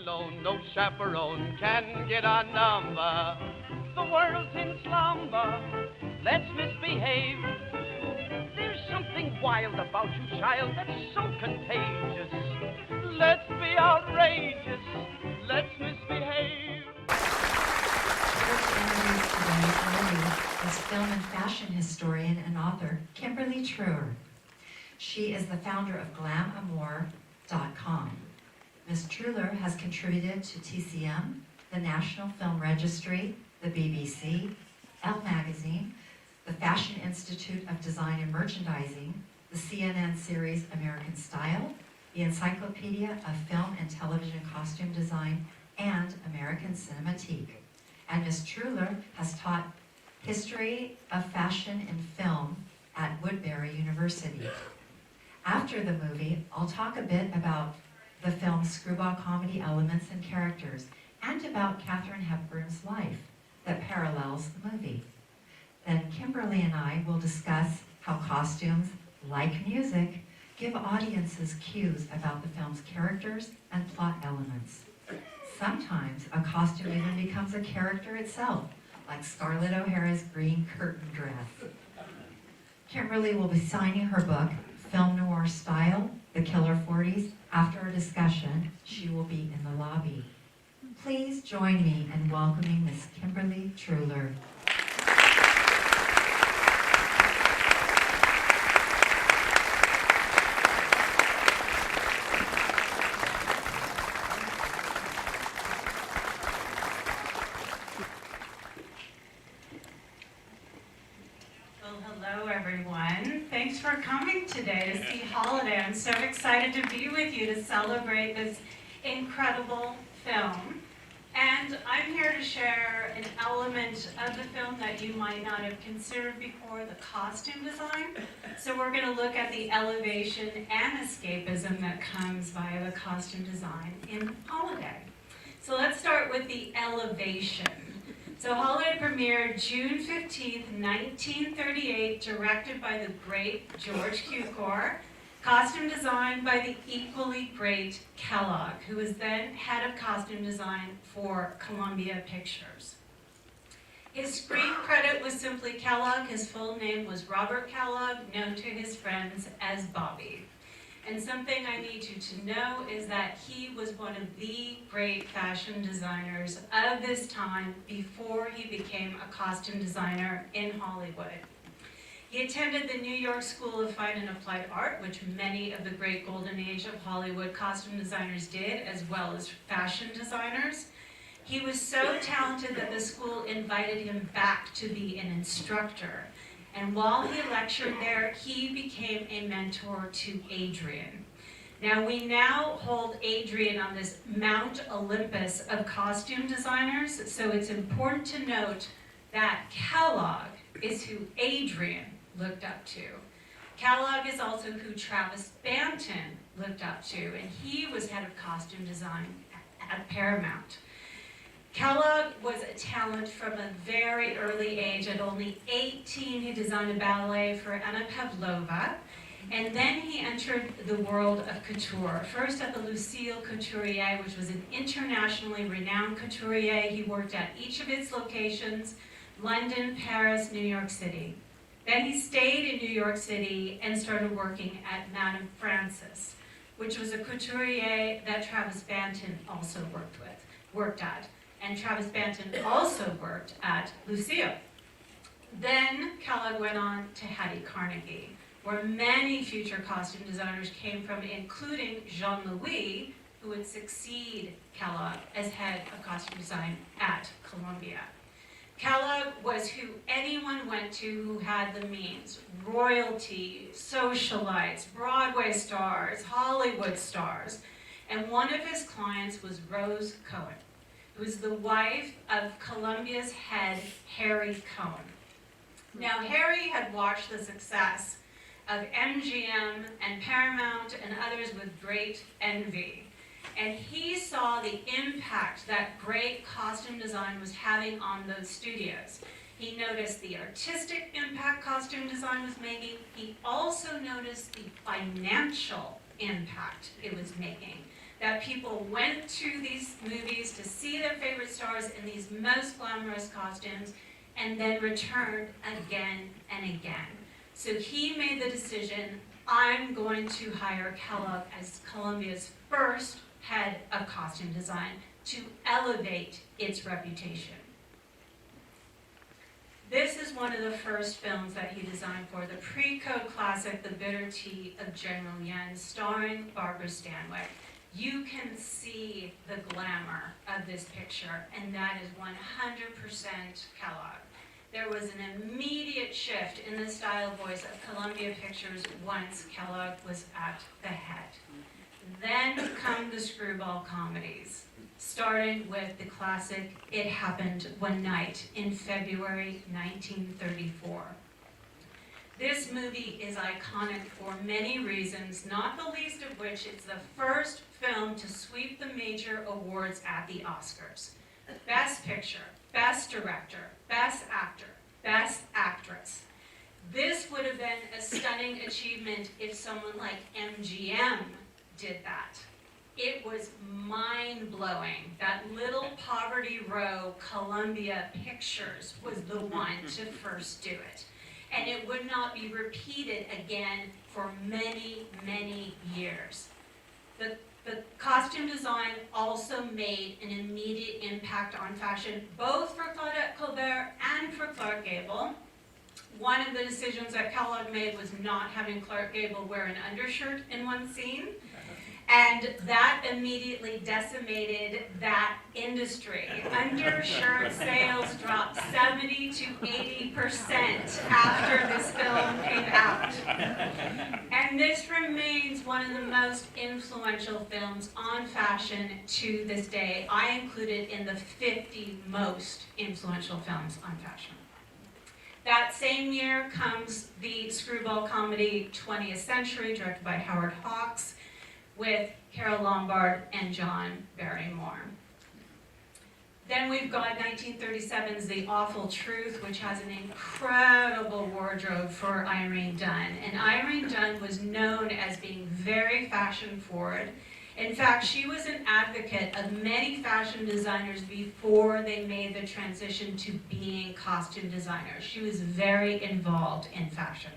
alone, no chaperone can get our number. The world's in slumber, let's misbehave. There's something wild about you, child, that's so contagious. Let's be outrageous, let's misbehave. First introduced today is film and fashion historian and author Kimberly Truhler. She is the founder of GlamAmour.com. Ms. Truhler has contributed to TCM, the National Film Registry, the BBC, Elle Magazine, the Fashion Institute of Design and Merchandising, the CNN series American Style, the Encyclopedia of Film and Television Costume Design, and American Cinematique. And Ms. Truhler has taught history of fashion and film at Woodbury University. After the movie, I'll talk a bit about the film's screwball comedy elements and characters, and about Katherine Hepburn's life that parallels the movie. Then Kimberly and I will discuss how costumes, like music, give audiences cues about the film's characters and plot elements. Sometimes a costume even becomes a character itself, like Scarlett O'Hara's green curtain dress. Kimberly will be signing her book, Film Noir Style, The Killer 40s. After our discussion, she will be in the lobby. Please join me in welcoming Miss Kimberly Truhler. Hello, everyone. Thanks for coming today to see Holiday. I'm so excited to be with you to celebrate this incredible film. And I'm here to share an element of the film that you might not have considered before, the costume design. So we're going to look at the elevation and escapism that comes via the costume design in Holiday. So let's start with the elevation. So Holiday premiered June 15th, 1938, directed by the great George Cukor, costume designed by the equally great Kalloch, who was then head of costume design for Columbia Pictures. His screen credit was simply Kalloch. His full name was Robert Kalloch, known to his friends as Bobby. And something I need you to know is that he was one of the great fashion designers of this time before he became a costume designer in Hollywood. He attended the New York School of Fine and Applied Art, which many of the great golden age of Hollywood costume designers did, as well as fashion designers. He was so talented that the school invited him back to be an instructor. And while he lectured there, he became a mentor to Adrian. Now, we now hold Adrian on this Mount Olympus of costume designers, so it's important to note that Kalloch is who Adrian looked up to. Kalloch is also who Travis Banton looked up to, and he was head of costume design at Paramount. Kalloch was a talent from a very early age. At only 18, he designed a ballet for Anna Pavlova, and then he entered the world of couture. First at the Lucille Couturier, which was an internationally renowned couturier. He worked at each of its locations, London, Paris, New York City. Then he stayed in New York City and started working at Madame Francis, which was a couturier that Travis Banton also worked at. And Travis Banton also worked at Lucille. Then Kalloch went on to Hattie Carnegie, where many future costume designers came from, including Jean-Louis, who would succeed Kalloch as head of costume design at Columbia. Kalloch was who anyone went to who had the means: royalty, socialites, Broadway stars, Hollywood stars. And one of his clients was Rose Cohen, who was the wife of Columbia's head, Harry Cohen. Now, Harry had watched the success of MGM and Paramount and others with great envy. And he saw the impact that great costume design was having on those studios. He noticed the artistic impact costume design was making. He also noticed the financial impact it was making. that people went to these movies to see their favorite stars in these most glamorous costumes and then returned again and again. So he made the decision, I'm going to hire Kalloch as Columbia's first head of costume design to elevate its reputation. This is one of the first films that he designed for the pre-code classic, The Bitter Tea of General Yen, starring Barbara Stanwyck. You can see the glamour of this picture, and that is 100% Kalloch. There was an immediate shift in the style voice of Columbia Pictures once Kalloch was at the head. Then come the Screwball Comedies, starting with the classic It Happened One Night in February 1934. This movie is iconic for many reasons, not the least of which it's the first film to sweep the major awards at the Oscars. Best Picture, Best Director, Best Actor, Best Actress. This would have been a stunning achievement if someone like MGM did that. It was mind-blowing. That little poverty row, Columbia Pictures, was the one to first do it. And it would not be repeated again for many, many years. The costume design also made an immediate impact on fashion, both for Claudette Colbert and for Clark Gable. One of the decisions that Kalloch made was not having Clark Gable wear an undershirt in one scene. And that immediately decimated that industry. Undershirt sales dropped 70 to 80% after this film came out. And this remains one of the most influential films on fashion to this day. I include it in the 50 most influential films on fashion. That same year comes the Screwball Comedy 20th Century, directed by Howard Hawks, with Carole Lombard and John Barrymore. Then we've got 1937's The Awful Truth, which has an incredible wardrobe for Irene Dunne. And Irene Dunne was known as being very fashion forward. In fact, she was an advocate of many fashion designers before they made the transition to being costume designers. She was very involved in fashion.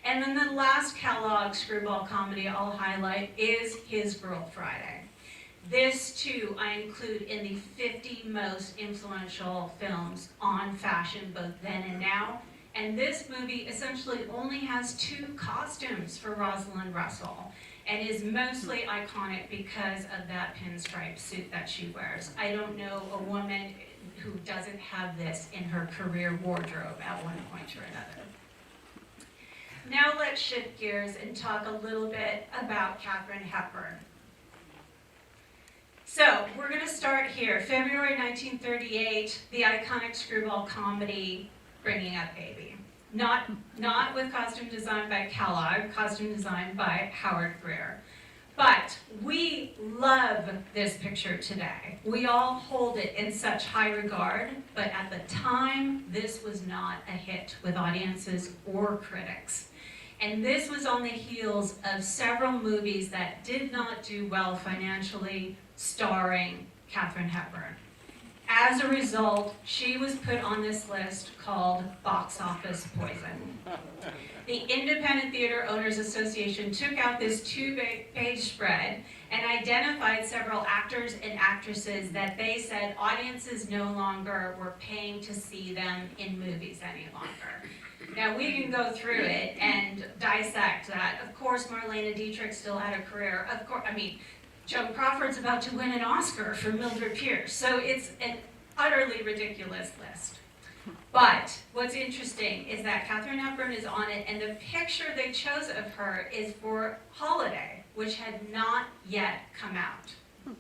And then the last Kalloch Screwball comedy I'll highlight is His Girl Friday. This too I include in the 50 most influential films on fashion, both then and now. And this movie essentially only has 2 costumes for Rosalind Russell, and is mostly iconic because of that pinstripe suit that she wears. I don't know a woman who doesn't have this in her career wardrobe at one point or another. Now let's shift gears and talk a little bit about Katherine Hepburn. So we're going to start here. February 1938, the iconic Screwball comedy, Bringing Up Baby. Not with costume design by Kalloch, costume design by Howard Greer. But we love this picture today. We all hold it in such high regard, but at the time, this was not a hit with audiences or critics. And this was on the heels of several movies that did not do well financially, starring Katherine Hepburn. As a result, she was put on this list called Box Office Poison. The Independent Theater Owners Association took out this 2-page spread and identified several actors and actresses that they said audiences no longer were paying to see them in movies any longer. Now we can go through it and dissect that. Of course, Marlene Dietrich still had a career. Of course, Joan Crawford's about to win an Oscar for Mildred Pierce. So it's an utterly ridiculous list. But what's interesting is that Katherine Hepburn is on it, and the picture they chose of her is for Holiday, which had not yet come out.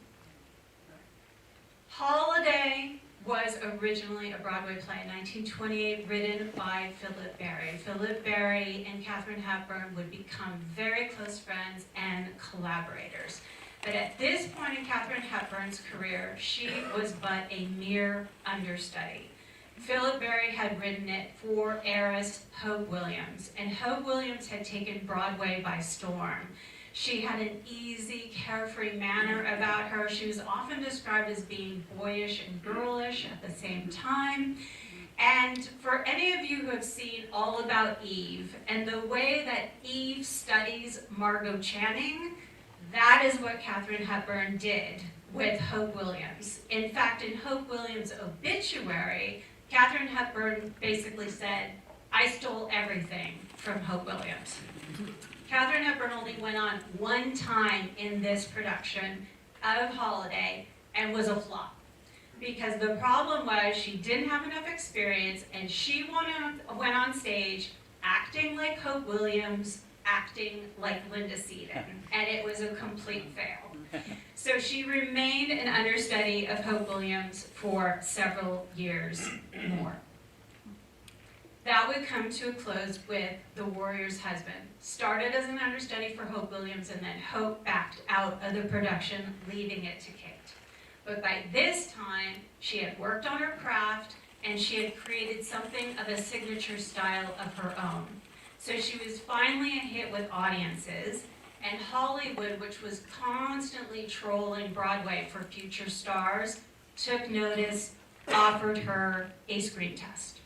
Holiday was originally a Broadway play in 1928, written by Philip Barry. Philip Barry and Katherine Hepburn would become very close friends and collaborators. But at this point in Katherine Hepburn's career, she was but a mere understudy. Philip Barry had written it for Ayres Hope Williams, and Hope Williams had taken Broadway by storm. She had an easy, carefree manner about her. She was often described as being boyish and girlish at the same time. And for any of you who have seen All About Eve, and the way that Eve studies Margot Channing, that is what Katherine Hepburn did with Hope Williams. In fact, in Hope Williams' obituary, Katherine Hepburn basically said, "I stole everything from Hope Williams." Katherine Hepburn only went on one time in this production of Holiday and was a flop. Because the problem was she didn't have enough experience, and she went on stage acting like Hope Williams, acting like Linda Seaton, and it was a complete fail. So she remained an understudy of Hope Williams for several years more. That would come to a close with The Warrior's Husband. Started as an understudy for Hope Williams, and then Hope backed out of the production, leaving it to Kate. But by this time, she had worked on her craft, and she had created something of a signature style of her own. So she was finally a hit with audiences, and Hollywood, which was constantly trolling Broadway for future stars, took notice, offered her a screen test.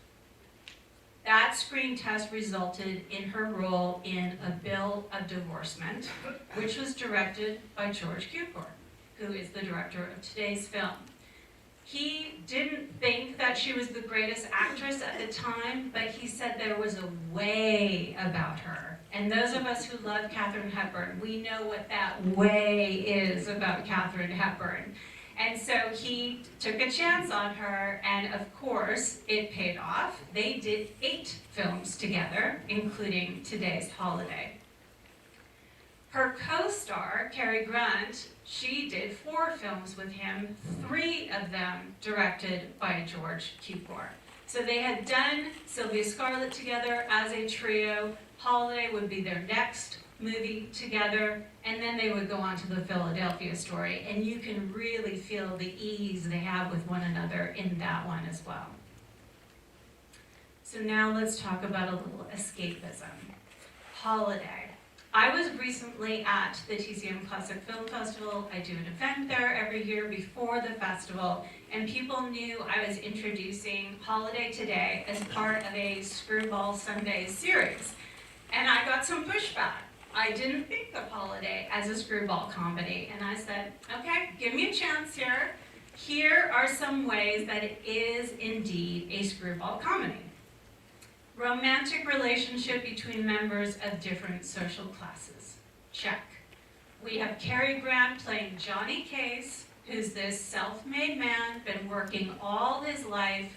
That screen test resulted in her role in A Bill of Divorcement, which was directed by George Cukor, who is the director of today's film. He didn't think that she was the greatest actress at the time, but he said there was a way about her. And those of us who love Katherine Hepburn, we know what that way is about Katherine Hepburn. And so he took a chance on her, and of course, it paid off. They did 8 films together, including today's Holiday. Her co-star, Cary Grant, she did 4 films with him, 3 of them directed by George Cukor. So they had done Sylvia Scarlett together as a trio. Holiday would be their next movie together, and then they would go on to The Philadelphia Story, and you can really feel the ease they have with one another in that one as well. So now let's talk about a little escapism. Holiday. I was recently at the TCM Classic Film Festival. I do an event there every year before the festival, and people knew I was introducing Holiday today as part of a Screwball Sundays series. And I got some pushback. I didn't think of Holiday as a screwball comedy, and I said, okay, give me a chance here. Here are some ways that it is indeed a screwball comedy. Romantic relationship between members of different social classes. Check. We have Cary Grant playing Johnny Case, who's this self-made man, been working all his life,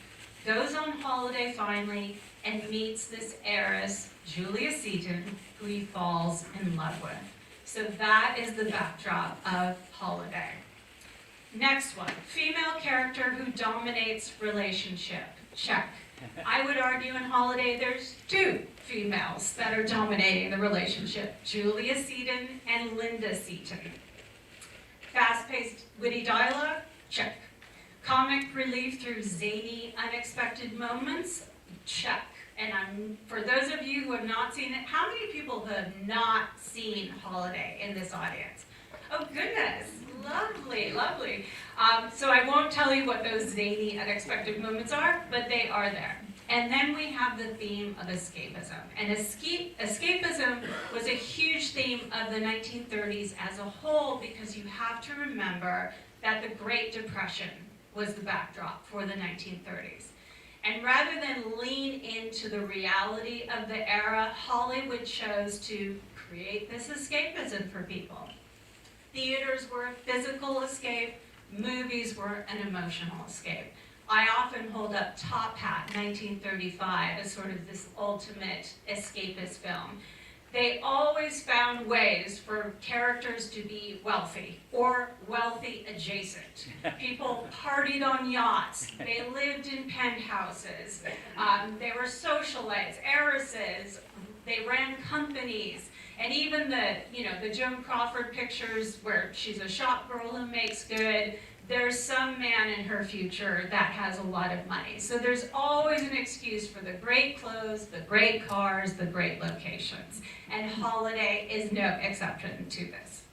goes on holiday finally, and meets this heiress, Julia Seaton, who he falls in love with. So that is the backdrop of Holiday. Next one, female character who dominates relationship. Check. I would argue in Holiday there's 2 females that are dominating the relationship, Julia Seaton and Linda Seaton. Fast-paced, witty dialogue? Check. Comic relief through zany, unexpected moments? Check. And for those of you who have not seen it, how many people have not seen Holiday in this audience? Oh goodness, lovely, lovely. So I won't tell you what those zany, unexpected moments are, but they are there. And then we have the theme of escapism. And escapism was a huge theme of the 1930s as a whole, because you have to remember that the Great Depression was the backdrop for the 1930s. And rather than lean into the reality of the era, Hollywood chose to create this escapism for people. Theaters were a physical escape, movies were an emotional escape. I often hold up Top Hat, 1935, as sort of this ultimate escapist film. They always found ways for characters to be wealthy or wealthy adjacent. People partied on yachts. They lived in penthouses. They were socialites, heiresses. They ran companies. And even the Joan Crawford pictures where she's a shop girl who makes good, there's some man in her future that has a lot of money. So there's always an excuse for the great clothes, the great cars, the great locations. And Holiday is no exception to this.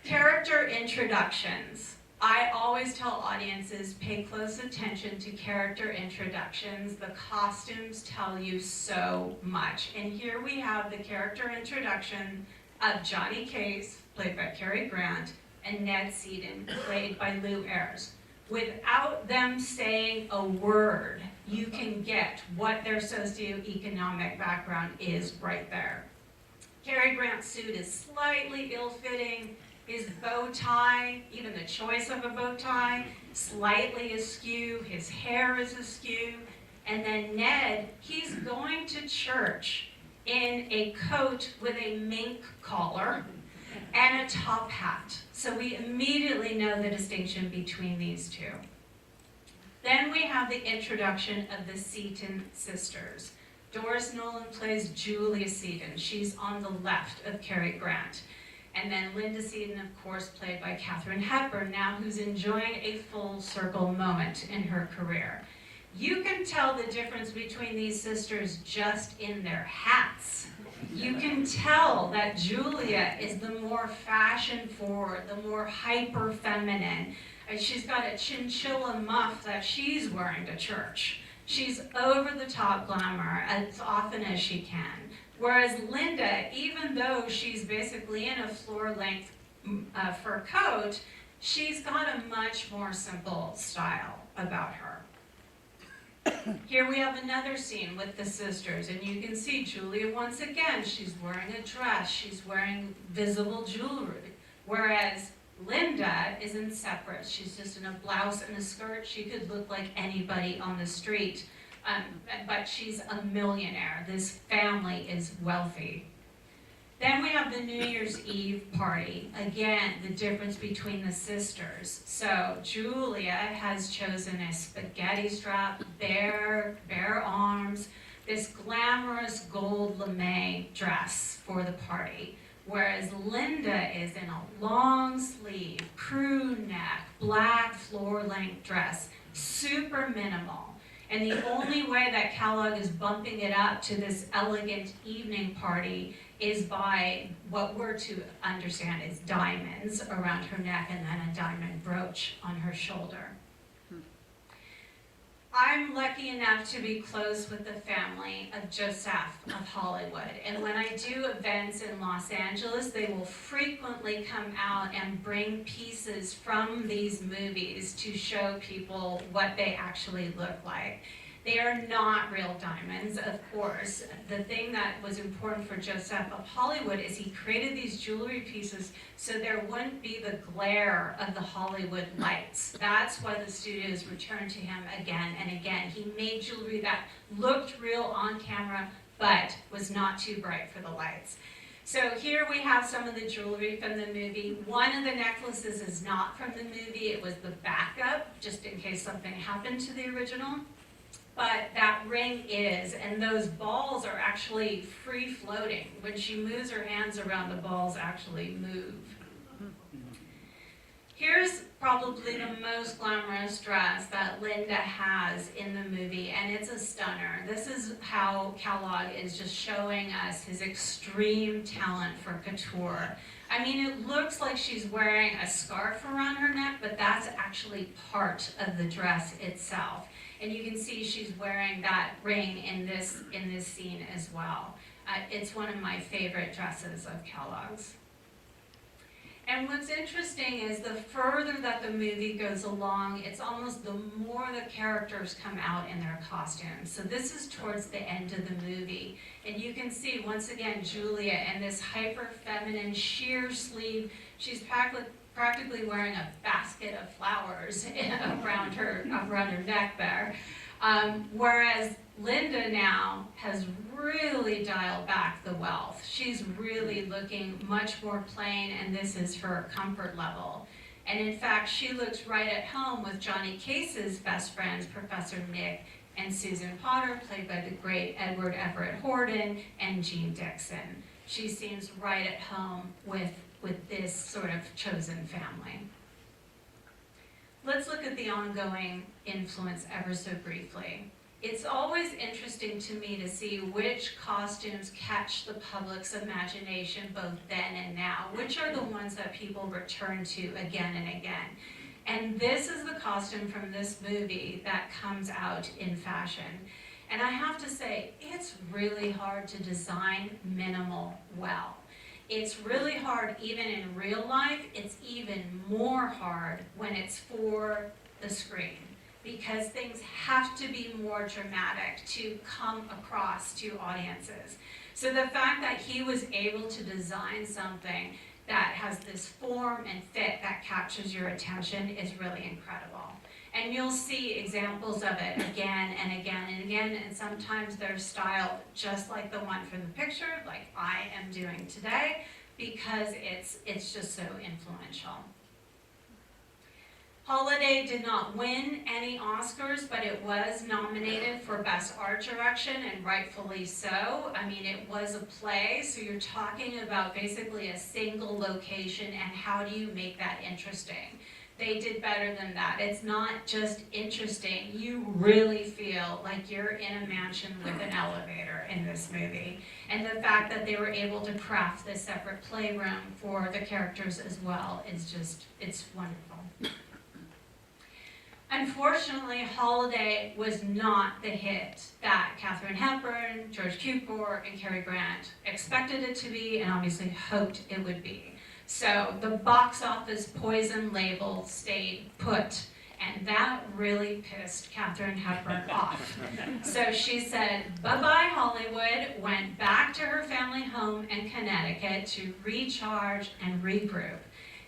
Character introductions. I always tell audiences, pay close attention to character introductions. The costumes tell you so much. And here we have the character introduction of Johnny Case, played by Cary Grant, and Ned Seaton, played by Ayres. Without them saying a word, you can get what their socioeconomic background is right there. Cary Grant's suit is slightly ill-fitting. His bow tie, even the choice of a bow tie, slightly askew. His hair is askew. And then Ned, he's going to church in a coat with a mink collar and a top hat. So we immediately know the distinction between these two. Then we have the introduction of the Seaton sisters. Doris Nolan plays Julia Seaton. She's on the left of Cary Grant. And then Linda Seaton, of course, played by Katherine Hepburn, now who's enjoying a full circle moment in her career. You can tell the difference between these sisters just in their hats. You can tell that Julia is the more fashion-forward, the more hyper-feminine. She's got a chinchilla muff that she's wearing to church. She's over-the-top glamour as often as she can. Whereas Linda, even though she's basically in a floor-length fur coat, she's got a much more simple style about her. Here we have another scene with the sisters, and you can see Julia once again. She's wearing a dress, she's wearing visible jewelry, whereas Linda is in separate. She's just in a blouse and a skirt. She could look like anybody on the street. But she's a millionaire. This family is wealthy. Then we have the New Year's Eve party. Again, the difference between the sisters. So Julia has chosen a spaghetti strap, bare arms, this glamorous gold lame dress for the party. Whereas Linda is in a long sleeve, crew neck, black floor-length dress, super minimal. And the only way that Kalloch is bumping it up to this elegant evening party is by what we're to understand is diamonds around her neck and then a diamond brooch on her shoulder. I'm lucky enough to be close with the family of Joseph of Hollywood. And when I do events in Los Angeles, they will frequently come out and bring pieces from these movies to show people what they actually look like. They are not real diamonds, of course. The thing that was important for Joseph of Hollywood is he created these jewelry pieces so there wouldn't be the glare of the Hollywood lights. That's why the studios returned to him again and again. He made jewelry that looked real on camera, but was not too bright for the lights. So here we have some of the jewelry from the movie. One of the necklaces is not from the movie. It was the backup, just in case something happened to the original. But that ring is, and those balls are actually free-floating. When she moves her hands around, the balls actually move. Here's probably the most glamorous dress that Linda has in the movie, and it's a stunner. This is how Kalloch is just showing us his extreme talent for couture. I mean, it looks like she's wearing a scarf around her neck, but that's actually part of the dress itself. And you can see she's wearing that ring in this scene as well. It's one of my favorite dresses of Kalloch's. And what's interesting is the further that the movie goes along, it's almost the more the characters come out in their costumes. So this is towards the end of the movie. And you can see, once again, Julia in this hyper-feminine sheer sleeve. She's practically wearing a basket of flowers around her neck there. Whereas Linda now has really dialed back the wealth. She's really looking much more plain, and this is her comfort level. And in fact, she looks right at home with Johnny Case's best friends, Professor Nick and Susan Potter, played by the great Edward Everett Horton and Jean Dixon. She seems right at home with this sort of chosen family. let's look at the ongoing influence ever so briefly. It's always interesting to me to see which costumes catch the public's imagination both then and now. Which are the ones that people return to again and again. And this is the costume from this movie that comes out in fashion. And I have to say, it's really hard to design minimal well. It's really hard even in real life. It's even more hard when it's for the screen, because things have to be more dramatic to come across to audiences. So the fact that he was able to design something that has this form and fit that captures your attention is really incredible. And you'll see examples of it again and again and again, and sometimes they're styled just like the one from the picture, like I am doing today, because it's just so influential. Holiday did not win any Oscars, but it was nominated for Best Art Direction, and rightfully so. I mean, it was a play, so you're talking about basically a single location, and how do you make that interesting? They did better than that. It's not just interesting. You really feel like you're in a mansion with an elevator in this movie. And the fact that they were able to craft this separate playroom for the characters as well is just, it's wonderful. Unfortunately, Holiday was not the hit that Katherine Hepburn, George Cukor, and Cary Grant expected it to be, and obviously hoped it would be. So the box office poison label stayed put, and that really pissed Katherine Hepburn off. So she said, bye-bye Hollywood, went back to her family home in Connecticut to recharge and regroup.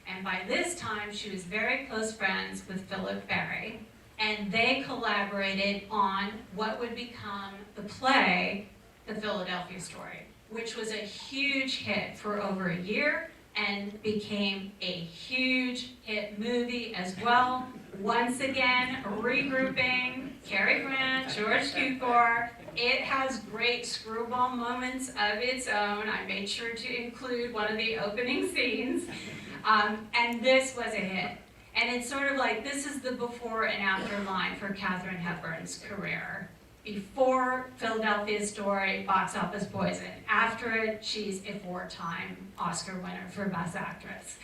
And by this time, she was very close friends with Philip Barry, and they collaborated on what would become the play, The Philadelphia Story, which was a huge hit for over a year and became a huge hit movie as well. Once again, regrouping, Cary Grant, George Cukor. It has great screwball moments of its own. I made sure to include one of the opening scenes. And this was a hit. And it's sort of like, this is the before and after line for Katherine Hepburn's career. Before Philadelphia Story, box office poison. After it, she's a 4-time Oscar winner for Best Actress.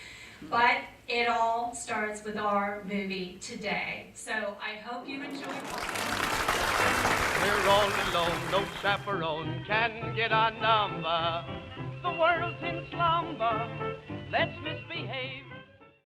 But it all starts with our movie today. So I hope you enjoy it. We're all alone, no chaperone can get our number. The world's in slumber, let's misbehave.